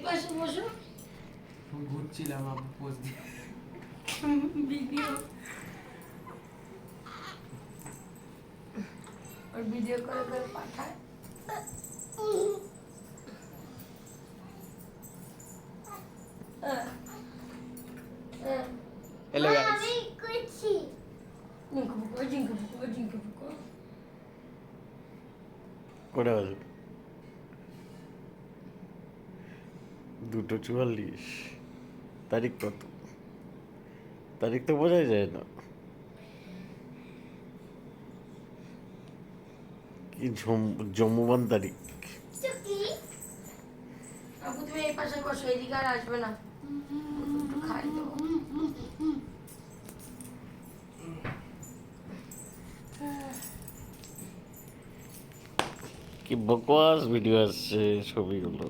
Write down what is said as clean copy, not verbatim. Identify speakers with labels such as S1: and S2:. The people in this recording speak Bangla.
S1: পাশে বসো।
S2: ঘুরছিলাম আবার পোজ দিয়ে
S1: ভিডিও আর ভিডিও করে করে পাঠায়।
S2: হ্যালো গাইস
S1: আমি করছি জিঙ্কু বুকো জিঙ্কু বুকো জিঙ্কু বুকো।
S3: কটা বাজে? 2:44। তারিখ কত? তারিখ তো বোঝাই যায় না। কি জম্মুবান তারিখ।
S1: চুকি আপু তুমি এই পাশে বসো, এদিকে আর আসবে না, একটু খাই দেবো।
S3: কি বকওয়াস ভিডিও আসছে ছবিগুলো।